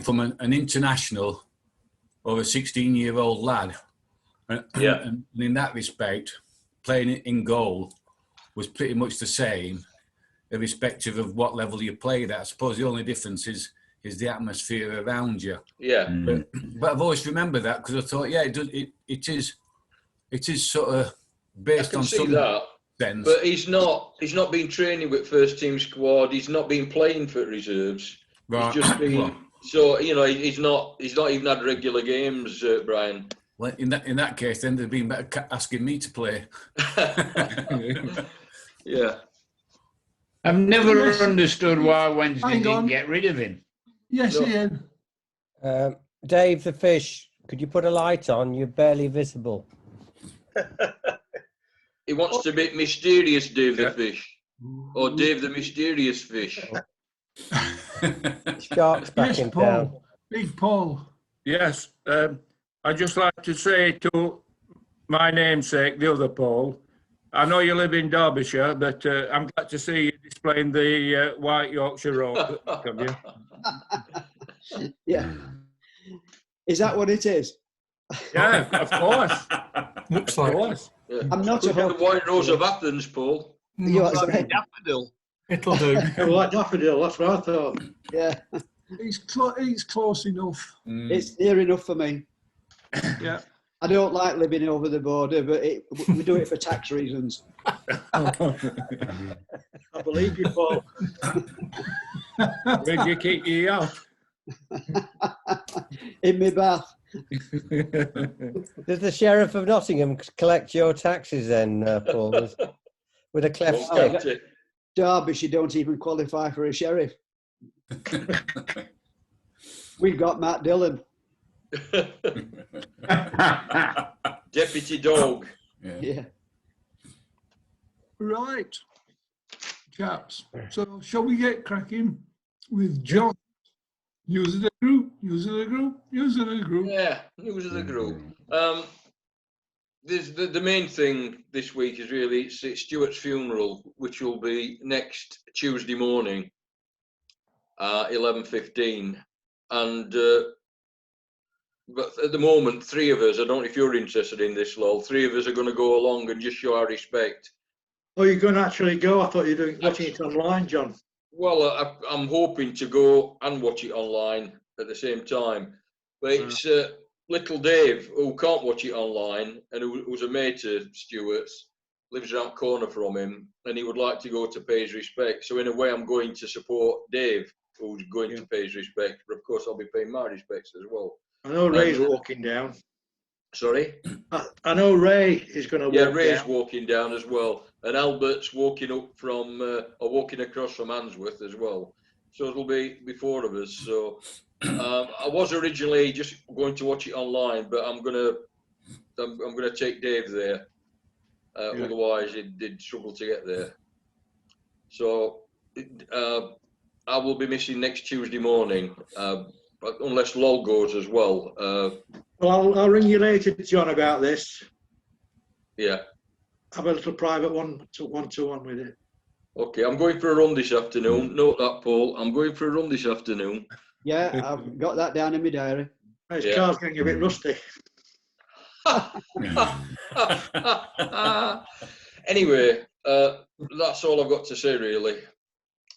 from an international or a 16-year-old lad. And in that respect, playing in goal was pretty much the same, irrespective of what level you played at. I suppose the only difference is the atmosphere around you. Yeah. But I've always remembered that because I thought, it is sort of based on some that. sense. But he's not been training with first team squad. He's not been playing for reserves. Right. He's just been so he's not even had regular games, Brian. Well, in that case, then they'd been better asking me to play. Yeah. I've never understood why Wednesday didn't get rid of him. Yes, Ian. Dave the Fish, could you put a light on? You're barely visible. He wants to be mysterious, Dave the Fish, or Dave the Mysterious Fish. Shark's back in town. Big Paul. Yes, I'd just like to say to my namesake, the other Paul, I know you live in Derbyshire, but I'm glad to see you displaying the white Yorkshire robe. Yeah. Is that what it is? Yeah, of course. Looks like Yeah. I'm not Could be the White Rose of Athens, Paul. You are saying? daffodil. It'll do. Like daffodil, that's what I thought. Yeah, It's close enough. it's near enough for me. Yeah. I don't like living over the border, but we do it for tax reasons. I believe you, Paul. Where'd you keep your yacht? In my bath. Does the Sheriff of Nottingham collect your taxes then, Paul, with a cleft Won't stick? Derbyshire don't even qualify for a sheriff. We've got Matt Dillon. Deputy Dog. Yeah. Right. Chaps. So shall we get cracking with John? News of the group. Yeah, news of the group. The main thing this week is really it's Stuart's funeral, which will be next Tuesday morning, 11:15, and but at the moment, three of us. I don't know if you're interested in this, Lol. Three of us are going to go along and just show our respect. Oh, you're going to actually go? I thought you were watching it online, John. Well, I'm hoping to go and watch it online at the same time, but it's little Dave, who can't watch it online and who's a mate of Stuart's, lives around the corner from him, and he would like to go to pay his respect. So in a way, I'm going to support Dave, who's going to pay his respect, but of course I'll be paying my respects as well. I know Ray's walking down. Sorry? I know Ray is going to walk down. Yeah, Ray's walking down as well, and Albert's walking up from, or walking across from Handsworth as well. So it'll be four of us. So I was originally just going to watch it online, but I'm gonna take Dave there. Otherwise, he'd struggle to get there. So I will be missing next Tuesday morning, but unless Lol goes as well. Well, I'll ring you later, John, about this. Yeah. Have a little private one-to-one with it. Okay, I'm going for a run this afternoon. Note that, Paul. I'm going for a run this afternoon. Yeah, I've got that down in my diary. His car's getting a bit rusty. Anyway, that's all I've got to say, really.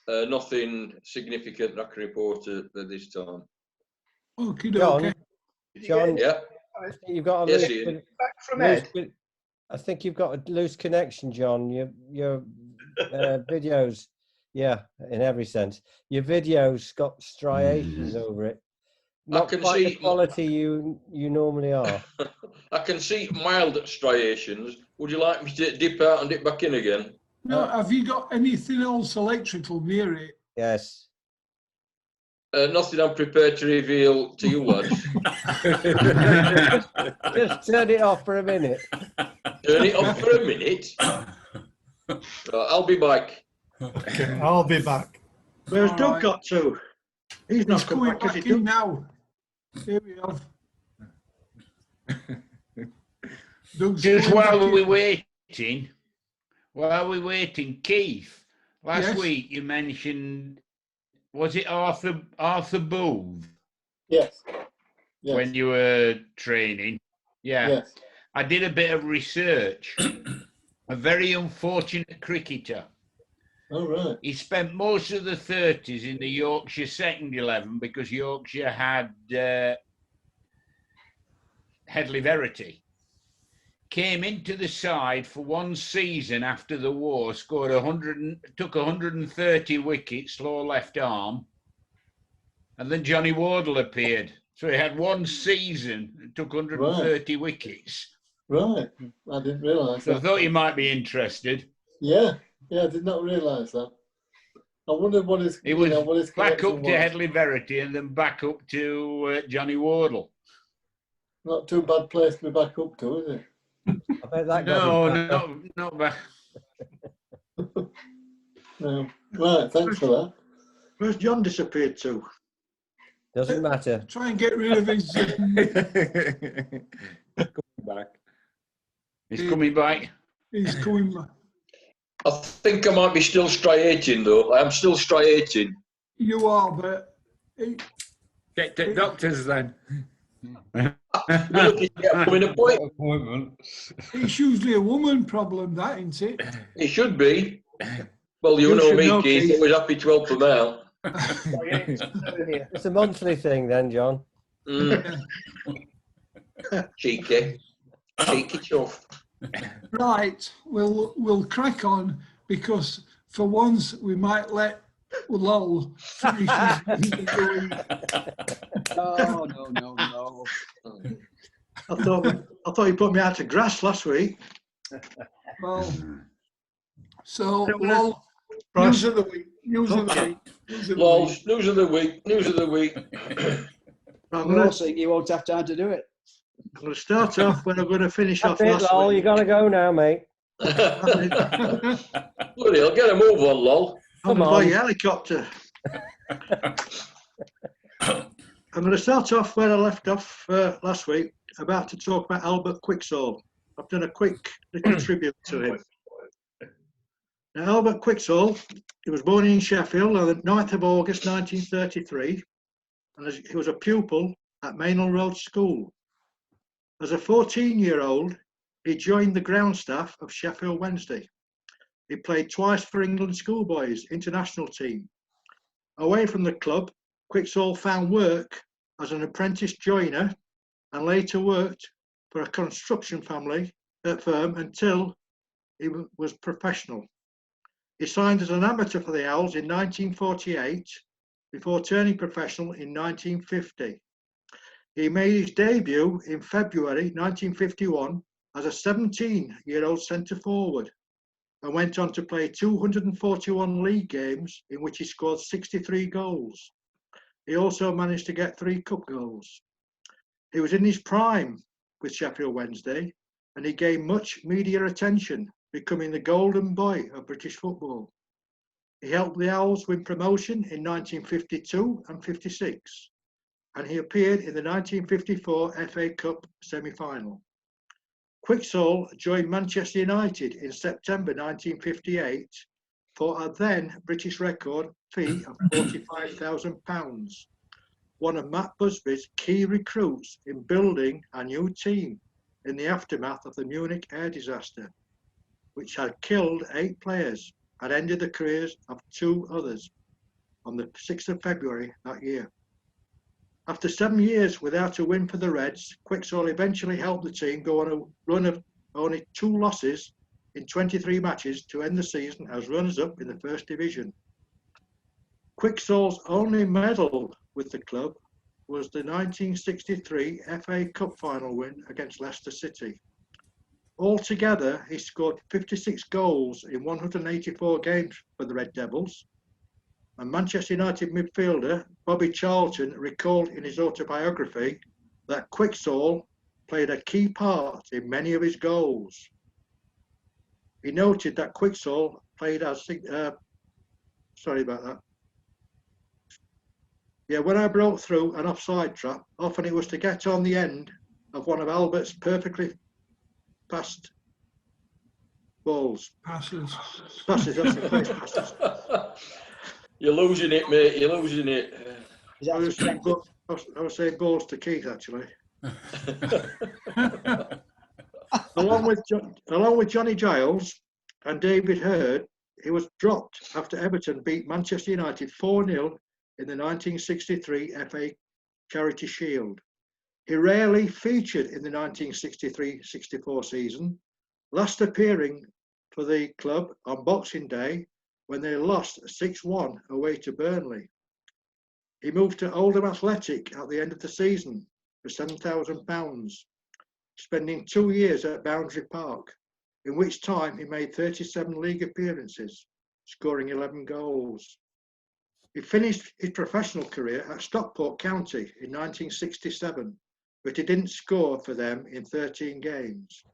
Nothing significant I can report at this time. Okay, John, Yeah. you've got a Yes, loose, Ian. Back from Ed. I think you've got a loose connection, John. Your videos, yeah, in every sense. Your videos got striations over it. Not can quite the see- quality you normally are. I can see mild striations. Would you like me to dip out and dip back in again? No, have you got anything else electrical near it? Yes. Nothing I'm prepared to reveal to you lads. Just turn it off for a minute. Turn it off for a minute. I'll be back. Okay, I'll be back. Where's All Doug right. got to? He's not come Coming back, has back he, in Doug? now. Here we are. Doug's Just coming while back we're in. waiting, Keith, last Yes. week you mentioned, was it Arthur Booth? Yes. Yes. when you were training. Yeah. Yes. I did a bit of research. A very unfortunate cricketer. All right. He spent most of the 30s in the Yorkshire second 11 because Yorkshire had Headley Verity. Came into the side for one season after the war, scored took 130 wickets, lower left arm, and then Johnny Wardle appeared. So he had one season and took 130 wickets. Right. I didn't realise So I that. thought you might be interested. Yeah. Yeah, I did not realise that. I wondered what his, He was what his back connection up to was. Headley Verity and then back up to Johnny Wardle. Not too bad place to be back up to, is it? I bet that got No, him back up. not back. No. Right, thanks for that. Where's John disappeared to? Doesn't matter. Try and get rid of his. Back. He's coming back. He's coming back. I think I might be still striating though. I am still striating. You are, but Get the doctors then. You're looking to get him in a point. it's usually a woman problem, that, isn't it? It should be. Well, you know should me, know, Keith. Keith. Always happy to help them out. It's a monthly thing then, John. Mm. Cheeky chuff. Right, we'll crack on because for once we might let Lol finish his going. Oh, no. I thought you put me out to grass last week. Well, so Right. Lol, news of the week. News of the week. News of the Lol, week. news of the week. News of the week. I'm We're all going saying you won't have time to do it. to start off when I'm going to finish off That's it, last Lol. You week. got to go now, mate. Bloody hell, get a move on, Lol. I'm Come going to buy on. you a helicopter. I'm going to start off where I left off last week, about to talk about Albert Quixall. I've done a quick little tribute to him. Now, Albert Quixall, he was born in Sheffield on the 9th of August 1933, and he was a pupil at Maynell Road School. As a 14-year-old, he joined the ground staff of Sheffield Wednesday. He played twice for England schoolboys international team. Away from the club, Quixall found work as an apprentice joiner and later worked for a construction firm until he was professional. He signed as an amateur for the Owls in 1948 before turning professional in 1950. He made his debut in February 1951 as a 17-year-old centre forward and went on to play 241 league games in which he scored 63 goals. He also managed to get 3 cup goals. He was in his prime with Sheffield Wednesday and he gained much media attention, becoming the golden boy of British football. He helped the Owls win promotion in 1952 and 56, and he appeared in the 1954 FA Cup semi-final. Quixall joined Manchester United in September 1958 for a then British record fee of £45,000, one of Matt Busby's key recruits in building a new team in the aftermath of the Munich air disaster, which had killed 8 players and ended the careers of 2 others on the 6th of February that year. After 7 years without a win for the Reds, Quixall eventually helped the team go on a run of only 2 losses in 23 matches to end the season as runners-up in the First Division. Quixall's only medal with the club was the 1963 FA Cup final win against Leicester City. Altogether, he scored 56 goals in 184 games for the Red Devils. And Manchester United midfielder Bobby Charlton recalled in his autobiography that Quixall played a key part in many of his goals. He noted that Quixall played as sorry about that. Yeah, when I broke through an offside trap, often it was to get on the end of one of Albert's perfectly passed balls. Passes. Passes, that's the phrase, passes. You're losing it, mate. You're losing it. Is that to protect it? I was saying balls to Keith actually. along with Johnny Giles and David Hurd, he was dropped after Everton beat Manchester United 4-0 in the 1963 FA Charity Shield. He rarely featured in the 1963-64 season, last appearing for the club on Boxing Day when they lost 6-1 away to Burnley. He moved to Oldham Athletic at the end of the season for £7,000, spending 2 years at Boundary Park, in which time he made 37 league appearances, scoring 11 goals. He finished his professional career at Stockport County in 1967, but he didn't score for them in 13 games.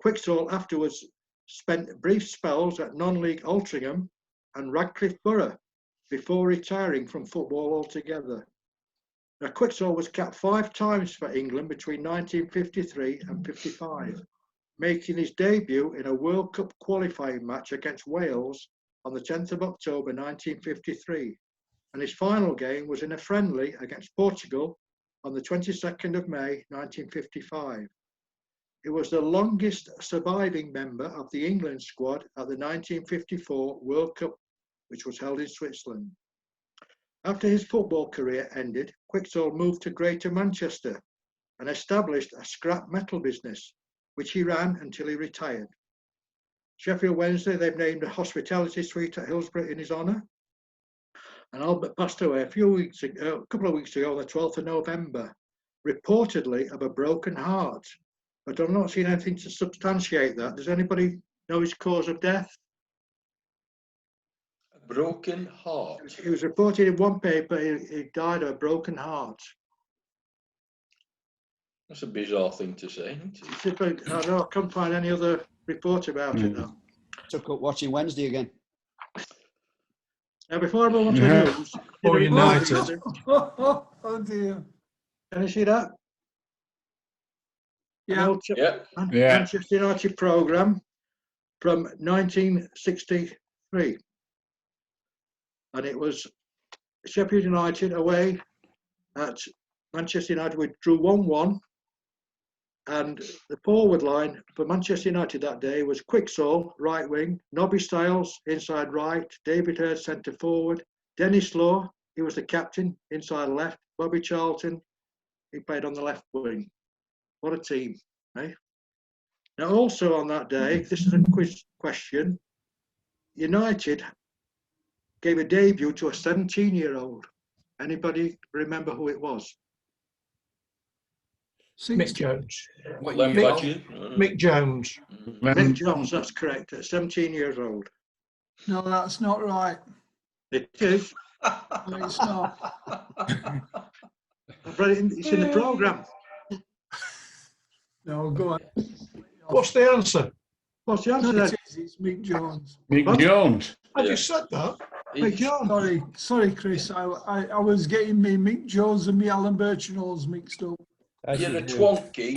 Quicksall afterwards spent brief spells at non-league Altrincham and Radcliffe Borough before retiring from football altogether. Now, Quicksall was capped 5 times for England between 1953 and 55, making his debut in a World Cup qualifying match against Wales on the 10th of October 1953, and his final game was in a friendly against Portugal on the 22nd of May 1955. He was the longest surviving member of the England squad at the 1954 World Cup, which was held in Switzerland. After his football career ended, Quicksall moved to Greater Manchester and established a scrap metal business, which he ran until he retired. Sheffield Wednesday, they've named a hospitality suite at Hillsborough in his honour. And Albert passed away a couple of weeks ago, on the 12th of November, reportedly of a broken heart. But I've not seen anything to substantiate that. Does anybody know his cause of death? A broken heart. It was reported in one paper he died of a broken heart. That's a bizarre thing to say, isn't it? I know I couldn't find any other report about it though. Took up watching Wednesday again. Now before I move on to the news, Or United. Oh dear. can you see that? Yeah. Yeah. Manchester United programme from 1963. And it was Sheffield United away at Manchester United. We drew 1-1. And the forward line for Manchester United that day was Quicksall, right wing, Nobby Stiles, inside right, David Hurd, centre forward, Dennis Law, he was the captain, inside left, Bobby Charlton, he played on the left wing. What a team, eh? Now also on that day, this is a quiz question, United gave a debut to a 17-year-old. Anybody remember who it was? Mick Jones. Len Badger. Mick Jones. Mick Jones, that's correct, at 17 years old. No, that's not right. It is. No, it's not. I've read it it's in the programme. No, go on. What's the answer? What's the No, answer it then? is. It's Mick Jones. Mick Jones. I Yeah. just said that. Mick Jones. Sorry, Chris. I was getting me Mick Jones and me Alan Birchenalls mixed up. As You're you a do. twonky.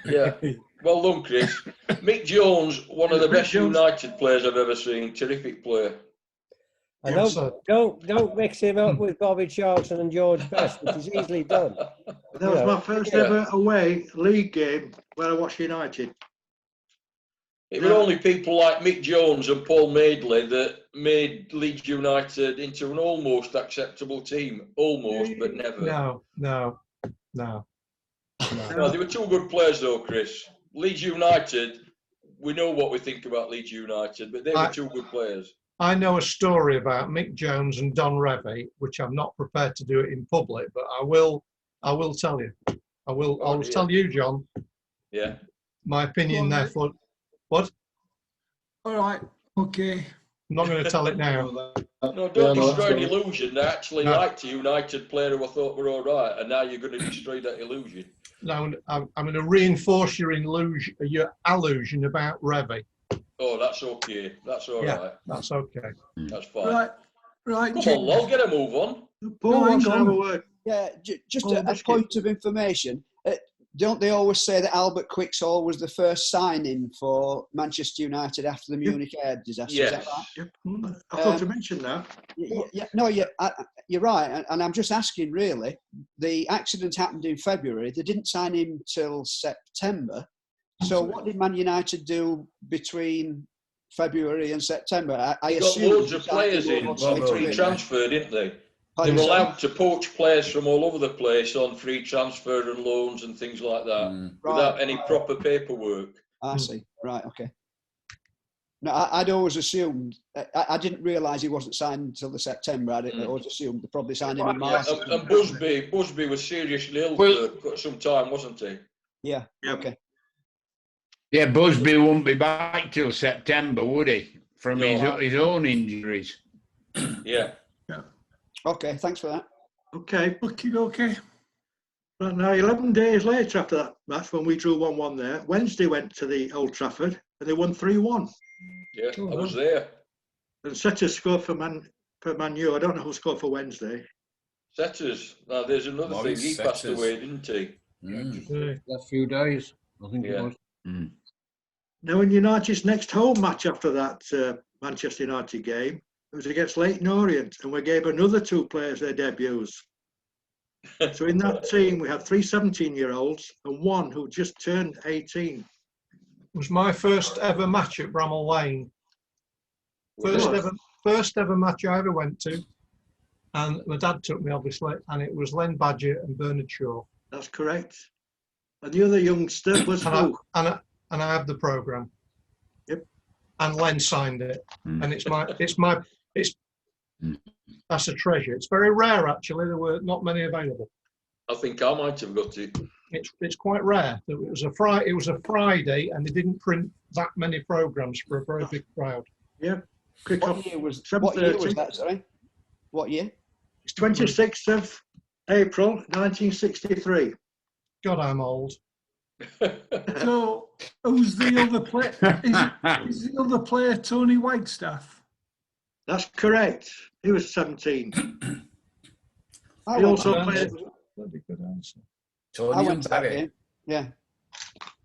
Yeah. Well done, Chris. Mick Jones, one of the Mick best Jones. United players I've ever seen. Terrific player. I Yeah, know, so- don't mix him up with Bobby Charlton and George Best, which is easily done. That was my first ever away league game where I watched United. It were only people like Mick Jones and Paul Madeley that made Leeds United into an almost acceptable team. Almost, but never. No. No, they were two good players though, Chris. Leeds United, we know what we think about Leeds United, but they were two good players. I know a story about Mick Jones and Don Revie, which I'm not prepared to do it in public, but I will tell you. I'll tell you, John, Yeah. my opinion Go on, therefore. What? All right. Okay. I'm not going to tell it now. No, don't destroy an illusion. I actually No. liked a United player who I thought were all right, and now you're going to destroy that illusion. No, I'm going to reinforce your allusion about Revie. Oh, that's okay. That's all right. That's okay. That's fine. Right. Come Jim. on, Lol, get a move on. Paul No, wants hang to have a on. word. Yeah, just Oh, a biscuit. point of information. don't they always say that Albert Quixall was the first signing for Manchester United after the Munich air disaster? Is that Yes. right? I thought to mention that. You're right. And I'm just asking, really, the accident happened in February. They didn't sign him till September. So what did Man United do between February and September? I They got assume loads of players in Well, free yeah. transfer, didn't they? They Pardon, were sir? allowed to poach players from all over the place on free transfer and loans and things like that Mm. without Right. any proper paperwork. I see. Right. Okay. No, I'd always assumed. I didn't realise he wasn't signed until the September. I always assumed they probably signed him in March. And Busby was seriously ill Well- for quite some time, wasn't he? Yeah. Yep. Okay. Yeah, Busby won't be back till September, would he? From No. his own injuries. Yeah. Okay. Thanks for that. Okay. Okay. Right now, 11 days later after that match, when we drew 1-1 there, Wednesday went to the Old Trafford and they won 3-1. Yeah, I was there. And Setters scored for Man U. I don't know who scored for Wednesday. Setters. Now, there's another Maurice thing. He passed Setters. away, didn't he? Mm. Last few days, I think Yeah. it was. Now, in United's next home match after that Manchester United game, it was against Leyton Orient, and we gave another 2 players their debuts. So in that team, we had 3 17-year-olds and 1 who just turned 18. It was my first ever match at Bramall Lane. Was it? First ever match I ever went to. And my dad took me, obviously, and it was Len Badger and Bernard Shaw. That's correct. And the other youngster was And who? I have the programme. Yep. And Len signed it. And that's a treasure. It's very rare, actually. There were not many available. I think I might have got it. It's quite rare. It was a Friday, and they didn't print that many programmes for a very big crowd. Yeah. Quick What off. year was 7:30. that? Sorry. What year? It's 26th of April, 1963. God, I'm old. So, who's the other player? Is the other player Tony Wagstaff? That's correct. He was 17. I He went also to that played. game. That'd be a good answer. I Tony went and to that Barry. game. Yeah.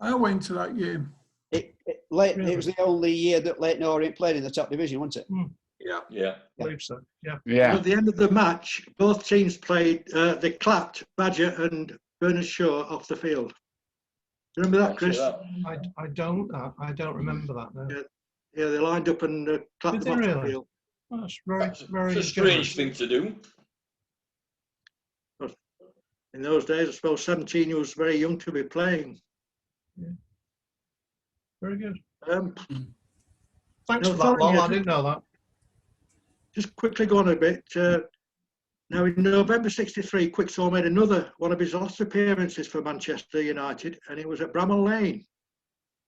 I went to that game. It was the only year that Leyton Orient played in the top division, wasn't it? Yeah. Yeah. I believe so. Yeah. Yeah. At the end of the match, both teams played. They clapped Badger and Bernard Shaw off the field. Do you remember that, Chris? I don't remember that now. Yeah. Yeah, they lined up and clapped Did them they off the really? field. That's very It's a strange thing to do. In those days, I suppose 17 was very young to be playing. Very good. Um, Thanks No, for that, sorry, Lol. yeah. I didn't know that. just quickly go on a bit. Now, in November '63, Quixall made another one of his last appearances for Manchester United, and it was at Bramall Lane.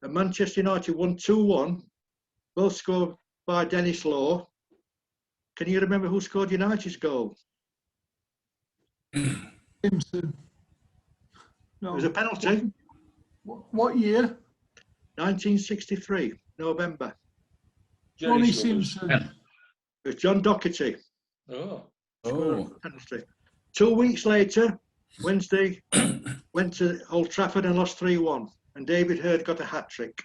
And Manchester United won 2-1, both scored by Dennis Law. Can you remember who scored United's goal? Simpson. It No. was a penalty. What year? 1963, November. Jerry Tony Summers. Simpson. It was John Docherty. Oh. Oh, Penalty. 2 weeks later, Wednesday, went to Old Trafford and lost 3-1. And David Hurd got a hat-trick.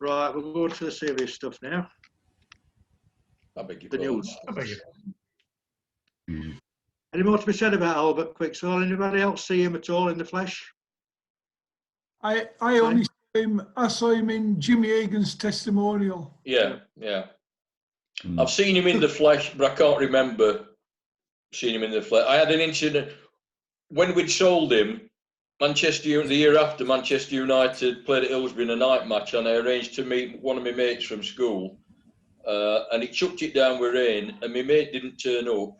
Right, we'll go to the serious stuff now. I beg your The pardon. news. I beg you. Any more to be said about Albert Quixall? Anybody else see him at all in the flesh? I only saw him. I saw him in Jimmy Hagan's testimonial. Yeah, yeah. I've seen him in the flesh, but I can't remember seeing him in the flesh. I had an incident when we'd sold him. The year after, Manchester United played at Hillsborough in a night match, and I arranged to meet one of my mates from school. And he chucked it down with rain, and my mate didn't turn up.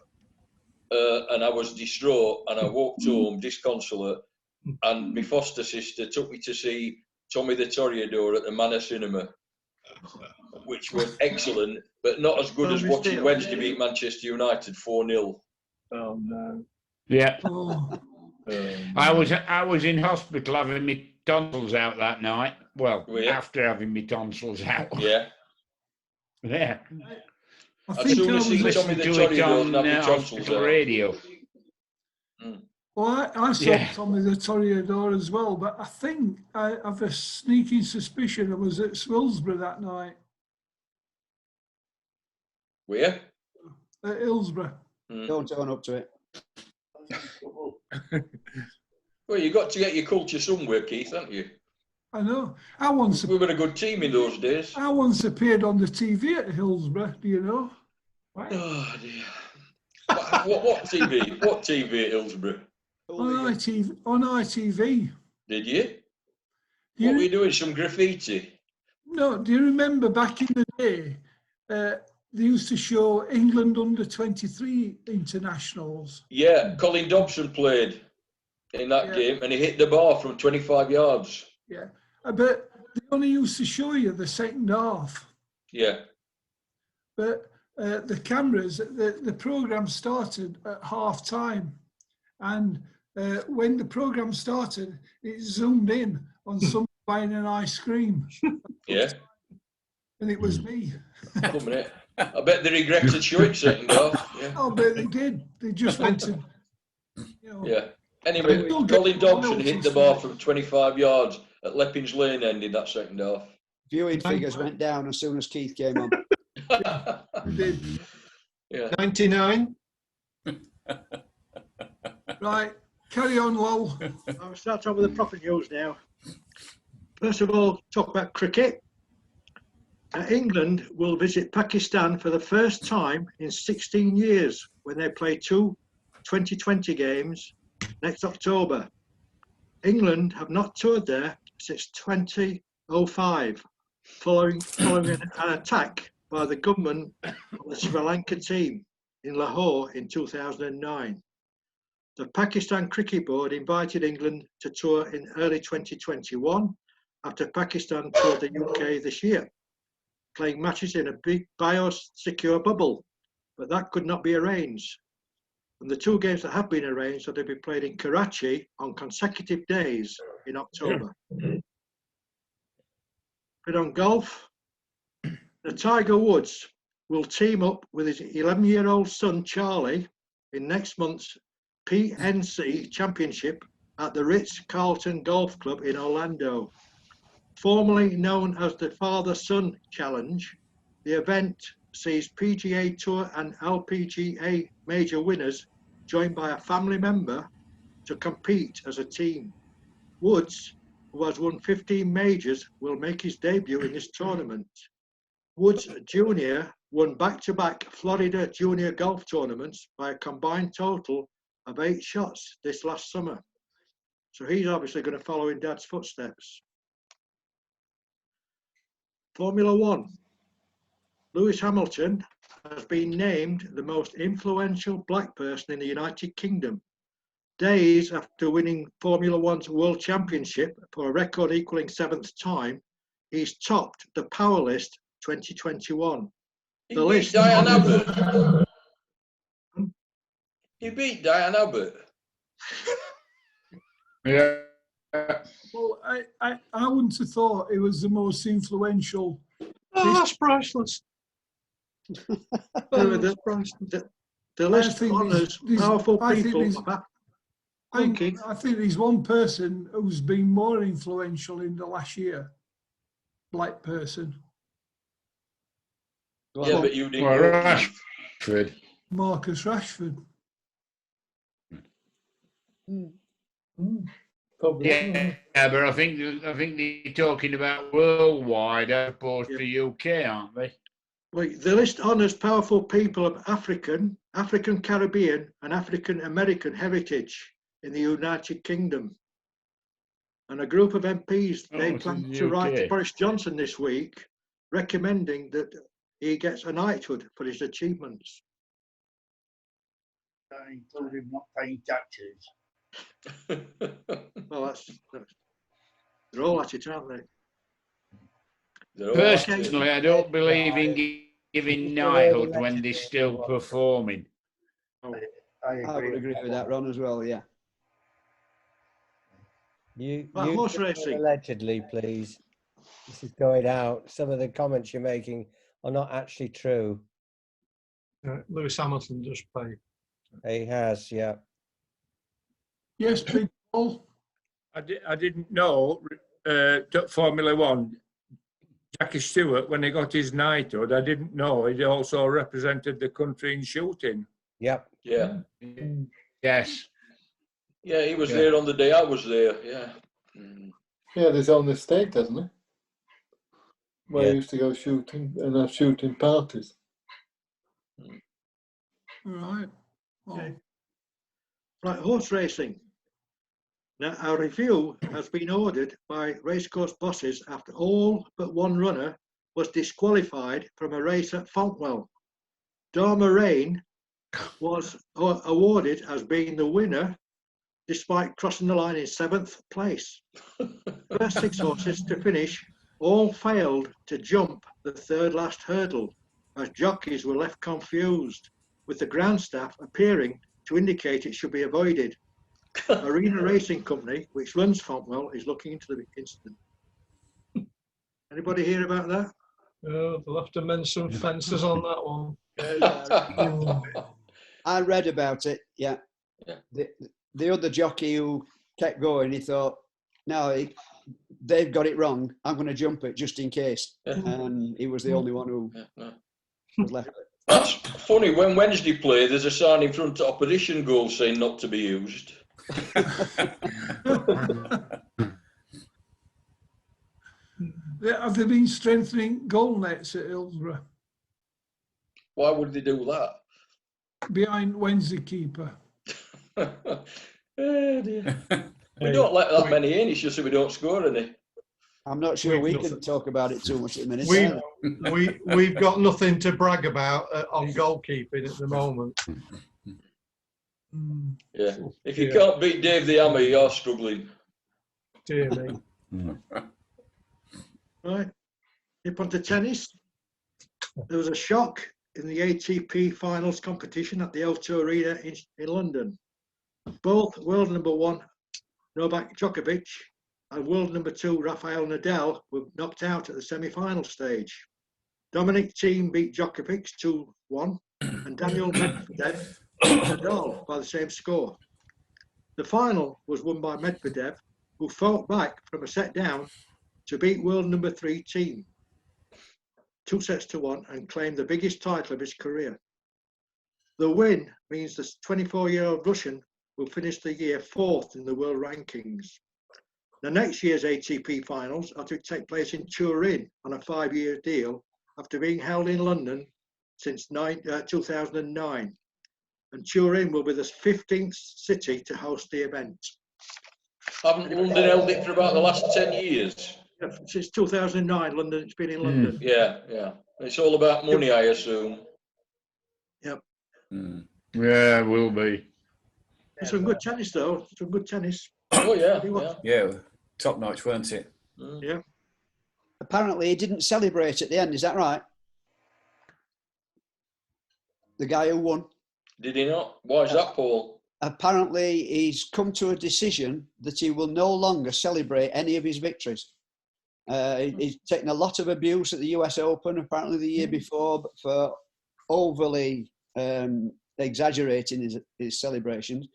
And I was distraught, and I walked home disconsolate. And my foster sister took me to see Tommy the Toreador at the Manor Cinema, which was excellent, but not as good as watching Wednesday beat Manchester United 4-0. Oh no. Yeah. Oh, I was in hospital having my tonsils out that night. Well, Were you? after having my tonsils out. Yeah. Yeah. I I've think soon I seen was. Tommy Listened the to it Toreador on and have my tonsils hospital out. radio. Well, I saw Yeah. Tommy the Toreador as well, but I think I have a sneaking suspicion I was at Swillsborough that night, Where? at Hillsborough. Don't own up to it. Well, you got to get your culture somewhere, Keith, haven't you? I know. I once We were a good team in those days. appeared on the TV at Hillsborough. Do you know? Oh dear. What TV? What TV at Hillsborough? On ITV. Did you? Do What were you you doing? Some graffiti? no? Do you remember back in the day? They used to show England under-23 internationals. Yeah, Colin Dobson played in that Yeah. game and he hit the bar from 25 yards. Yeah, but they only used to show you the second half. Yeah. But the cameras, the program started at half time, and when the program started, it zoomed in on someone buying an ice cream, Yeah. and it was me. Come a minute. I bet they regretted showing second half. Yeah. Oh, but they did. They just wanted, you know. Yeah. Anyway, Still get Colin Dobson penalties hit the for bar it. from 25 yards at Leppings Lane end in that second half. Viewing figures went down as soon as Keith came on. They did. Yeah. 99. Right, carry on, Lol. I'll start off with the proper news now. First of all, talk about cricket. England will visit Pakistan for the first time in 16 years when they play two 2020 games next October. England have not toured there since 2005, following an attack by the government of the Sri Lanka team in Lahore in 2009. The Pakistan Cricket Board invited England to tour in early 2021 after Pakistan toured the UK this year, playing matches in a big biosecure bubble, but that could not be arranged. And the two games that have been arranged are to be played in Karachi on consecutive days in October. But on golf, the Tiger Woods will team up with his 11-year-old son Charlie in next month's PNC Championship at the Ritz-Carlton Golf Club in Orlando. Formerly known as the Father-Son Challenge, the event sees PGA Tour and LPGA major winners joined by a family member to compete as a team. Woods, who has won 15 majors, will make his debut in this tournament. Woods Jr. won back-to-back Florida Junior Golf tournaments by a combined total of 8 shots this last summer. So he's obviously going to follow in Dad's footsteps. Formula One. Lewis Hamilton has been named the most influential black person in the United Kingdom, days after winning Formula One's World Championship for a record equaling 7th time. He's topped the Power List 2021. He The beat list- Diane Abbott. He beat Diane Abbott. Yeah. Well, I wouldn't have thought it was the most influential. Oh, that's priceless. The list think honours there's- powerful I think people. there's- Okay. I think there's one person who's been more influential in the last year. Black person, Yeah, but you didn't. Well, know. Rashford. Marcus Rashford. Yeah, but I think they're talking about worldwide as opposed to UK, aren't they? Well, the list honours powerful people of African, Caribbean and African American heritage in the United Kingdom. And a group of MPs, they it's plan in the to write to UK. Boris Johnson this week, recommending that he gets a knighthood for his achievements. Including not paying taxes. Well, they're all at it, aren't they? They're all Personally, I don't believe in giving knighthood when they're still performing. I would agree with that, Ron, as well, yeah. You horse just said racing. allegedly, please. This is going out. Some of the comments you're making are not actually true. Lewis Hamilton just played. He has, yeah. Yes, Big Paul. I didn't know Formula One, Jackie Stewart, when he got his knighthood, I didn't know he also represented the country in shooting. Yep. Yeah. Yes. Yeah, he was Yeah. there on the day I was there. Yeah. Yeah, there's on the estate, doesn't it? Where Yeah. I used to go shooting and have shooting parties. Right. Oh. Okay. Right, horse racing. Now, our review has been ordered by racecourse bosses after all but one runner was disqualified from a race at Fontwell. Dharma Rain was awarded as being the winner despite crossing the line in 7th place. First 6 horses to finish all failed to jump the 3rd last hurdle as jockeys were left confused, with the ground staff appearing to indicate it should be avoided. Arena Racing Company, which runs Fontwell, is looking into the incident. Anybody hear about that? Oh, they'll have to mend some fences on that one. I read about it. Yeah. Yeah. The other jockey who kept going, he thought, no, they've got it wrong. I'm going to jump it just in case. And he was the only one who was left. That's funny. When Wednesday play, there's a sign in front of opposition goal saying not to be used. Have they been strengthening goal nets at Hillsborough Why would they do that? behind Wednesday keeper? Oh dear. We don't let that many in. It's just that we don't score any. I'm not sure we Nothing. can talk about it too much at the minute. We've got nothing to brag about on goalkeeping at the moment. Yeah. If you can't beat Dave the Hammer, you're struggling. Dear me. Right, nip on to tennis. There was a shock in the ATP finals competition at the O2 Arena in London. Both world number 1 Novak Djokovic and world number 2 Rafael Nadal were knocked out at the semi-final stage. Dominic Thiem beat Djokovic 2-1 and Daniel Medvedev beat Nadal by the same score. The final was won by Medvedev, who fought back from a set down to beat world number 3 Thiem 2-1 and claim the biggest title of his career. The win means the 24-year-old Russian will finish the year 4th in the world rankings. The next year's ATP finals are to take place in Turin on a 5-year deal after being held in London since 2009. And Turin will be the 15th city to host the event. Haven't London held it for about the last 10 years? Yeah, since 2009, London, it's been in London. Yeah, yeah. It's all about money, I assume. Yep. Yeah, will be. Some good tennis, though. Some good tennis. Oh, yeah. Yeah. Yeah, top notch, weren't it? Yeah. Apparently, he didn't celebrate at the end. Is that right? The guy who won. Did he not? Why is that, Paul? Apparently, he's come to a decision that he will no longer celebrate any of his victories. He's taken a lot of abuse at the US Open, apparently the year before, for overly exaggerating his celebrations.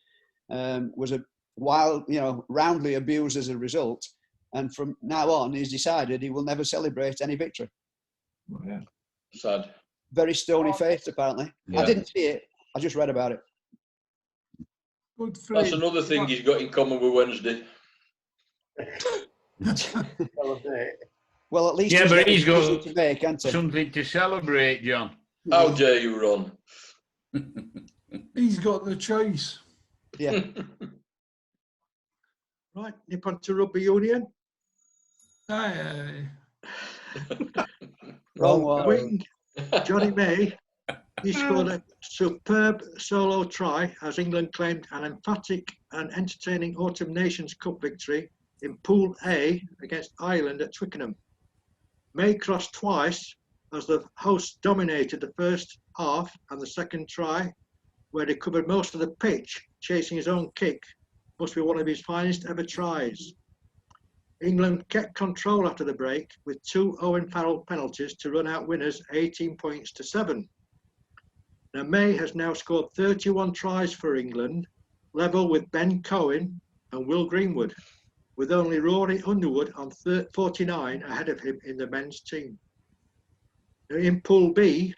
Was roundly abused as a result. And from now on, he's decided he will never celebrate any victory. Yeah. Sad. Very stony-faced, apparently. Yeah. I didn't see it. I just read about it. Good for That's him. another thing he's got in common with Wednesday. Well, at least Yeah, but a he's got decision to make, hasn't he? something to celebrate, John. How dare you, Ron? He's got the choice. Yeah. Right, nip on to rugby union. Aye, Wrong one. Wing Johnny May, he scored a superb solo try as England claimed an emphatic and entertaining Autumn Nations Cup victory in Pool A against Ireland at Twickenham. May crossed twice as the hosts dominated the first half and the second try, where he covered most of the pitch, chasing his own kick. Must be one of his finest ever tries. England kept control after the break with 2 Owen Farrell penalties to run out winners 18 points to 7. Now May has now scored 31 tries for England, level with Ben Cohen and Will Greenwood, with only Rory Underwood on 49 ahead of him in the men's team. In Pool B,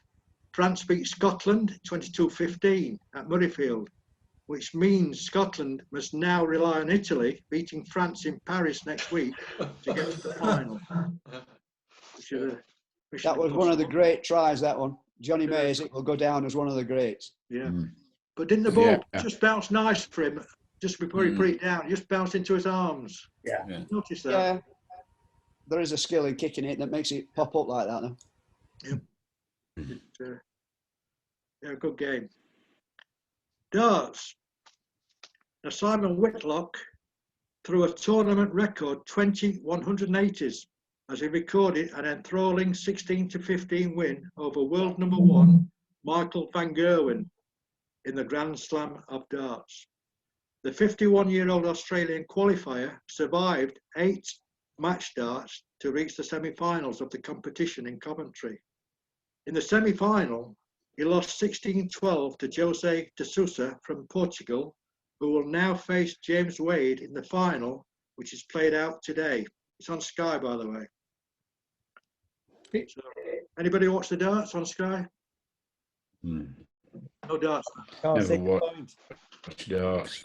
France beat Scotland 22-15 at Murrayfield, which means Scotland must now rely on Italy beating France in Paris next week to get to the final. That was one of the great tries, that one. Johnny Mays, it will go down as one of the greats. Yeah. But didn't the ball just bounce nice for him just before he put it down? Just bounced into his arms. Yeah. Notice that. Yeah. There is a skill in kicking it that makes it pop up like that, though. Yep. Yeah, good game. Darts. Now Simon Whitlock threw a tournament record 20 180s as he recorded an enthralling 16-15 win over world number 1 Michael van Gerwen in the Grand Slam of darts. The 51-year-old Australian qualifier survived 8 match darts to reach the semi-finals of the competition in Coventry. In the semi-final, he lost 16-12 to Jose de Sousa from Portugal, who will now face James Wade in the final, which is played out today. It's on Sky, by the way. So, anybody watch the darts on Sky? No darts. Can't see Never the point. Darts.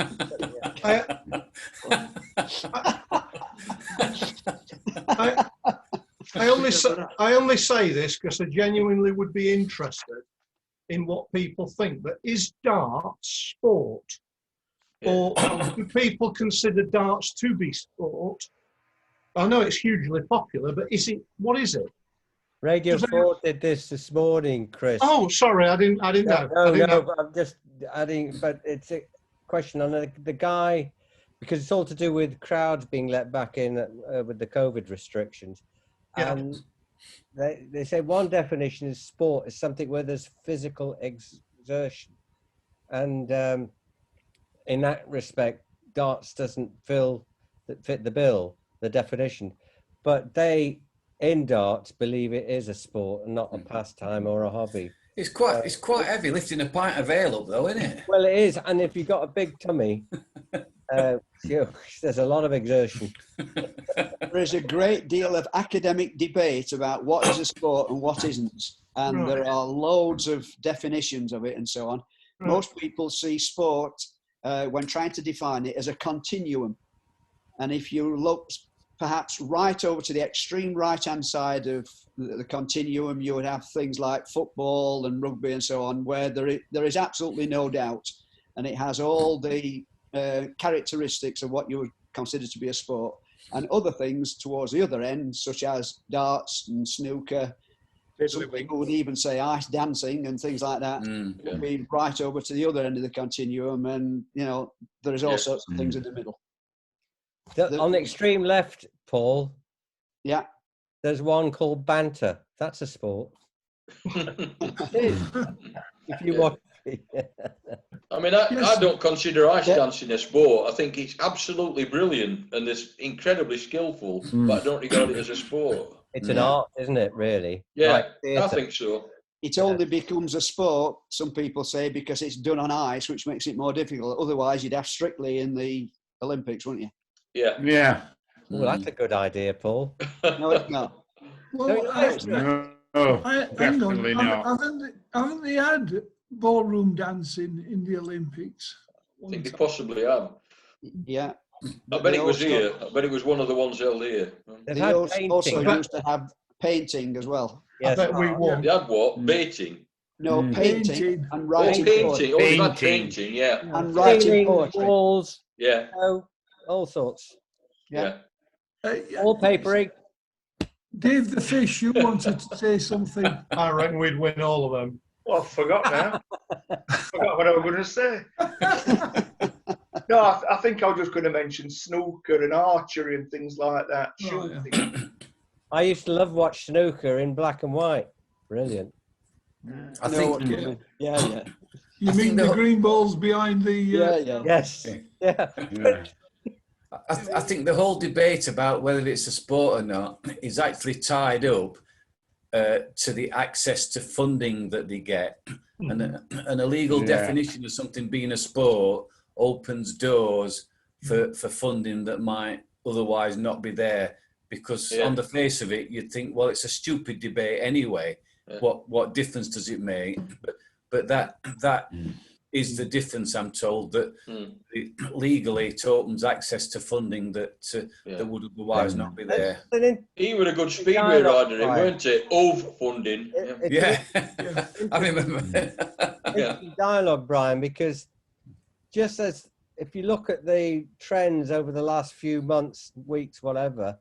I only say this because I genuinely would be interested in what people think. But is darts sport? Or do people consider darts to be sport? I know it's hugely popular, but what is it? Radio 4 did this morning, Chris. Oh, sorry, I didn't know. No, but I'm just adding, but it's a question on the guy, because it's all to do with crowds being let back in with the COVID restrictions. Yeah. And they say one definition is sport is something where there's physical exertion. And in that respect, darts doesn't fit the bill, the definition. But they, in darts, believe it is a sport and not a pastime or a hobby. It's quite heavy lifting a pint of ale up, though, isn't it? Well, it is, and if you've got a big tummy, there's a lot of exertion. There is a great deal of academic debate about what is a sport and what isn't, and there are loads of definitions of it and so on. Most people see sport when trying to define it as a continuum, and if you look perhaps right over to the extreme right-hand side of the continuum, you would have things like football and rugby and so on, where there is absolutely no doubt, and it has all the characteristics of what you would consider to be a sport, and other things towards the other end, such as darts and snooker. Some people would even say ice dancing and things like that would be right over to the other end of the continuum, and there is all sorts of things in the middle. On the extreme left, Paul, there's one called banter. That's a sport. If you want. I mean, I don't consider ice dancing a sport. I think it's absolutely brilliant and it's incredibly skillful, but I don't regard it as a sport. It's an art, isn't it, really? Yeah, like I think so. It only becomes a sport, some people say, because it's done on ice, which makes it more difficult. Otherwise, you'd have strictly in the Olympics, wouldn't you? Yeah. Yeah. Well, that's a good idea, Paul. No, it's not. Well, Definitely not. Haven't they had ballroom dancing in the Olympics? I think they possibly have. Yeah. I bet it was here. I bet it was one of the ones held here. They've They had also painting. used to have painting as well. Yes. I bet we won. They had what? Baiting. No, painting and Oh, writing poetry. painting. Oh, they've had painting, yeah. And writing Ceiling, poetry. walls, Yeah. all sorts. Yeah. Wallpapering. Dave the Fish, you wanted to say something. I reckon we'd win all of them. Well, I forgot now. Forgot what I was going to say. No, I think I was just going to mention snooker and archery and things like that. Shooting. I used to watch snooker in black and white. Brilliant. I know think. what you mean. Yeah. You I mean think the the- green balls behind the... Yes. Yeah. I think the whole debate about whether it's a sport or not is actually tied up to the access to funding that they get, and a legal definition of something being a sport opens doors for funding that might otherwise not be there. Because on the face of it, you'd think, well, it's a stupid debate anyway. Yeah. What difference does it make? But that is the difference, I'm told, that legally it opens access to funding that would otherwise not be there. He was a good speedway rider, weren't he? Of funding. Yeah, I remember. Interesting dialogue, Brian, because just as if you look at the trends over the last few months, weeks, whatever,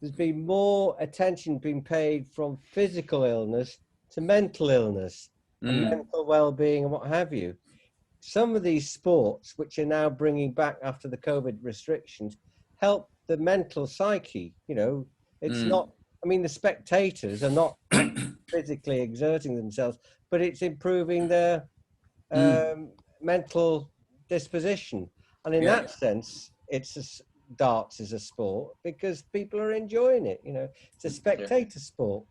there's been more attention being paid from physical illness to mental illness and mental well-being and what have you. Some of these sports, which are now bringing back after the COVID restrictions, help the mental psyche. You know, it's not, I mean, the spectators are not physically exerting themselves, but it's improving their mental disposition. And in that sense, darts is a sport because people are enjoying it. You know, it's a spectator sport.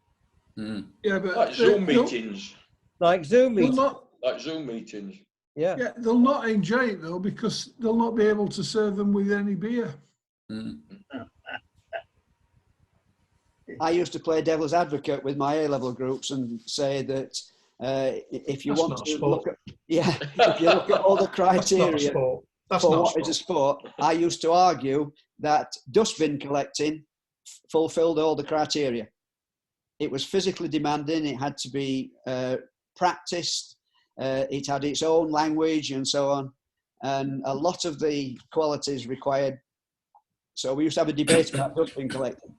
Yeah, but Like Zoom meetings. Like Zoom meetings. Like Zoom meetings. Yeah. Yeah, they'll not enjoy it though because they'll not be able to serve them with any beer. I used to play devil's advocate with my A-level groups and say that if you want to look at, if you look at all the criteria for what is a sport, I used to argue that dustbin collecting fulfilled all the criteria. It was physically demanding. It had to be practiced. It had its own language and so on. And a lot of the qualities required. So we used to have a debate about dustbin collecting.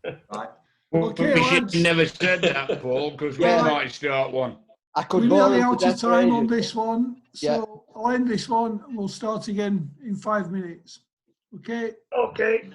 Right. Okay, lads. You never said that, Paul, because we might start one. I could We're bore nearly them to out of death time for on ages. this one, so I'll end this one and we'll start again in 5 minutes. Okay? Okay.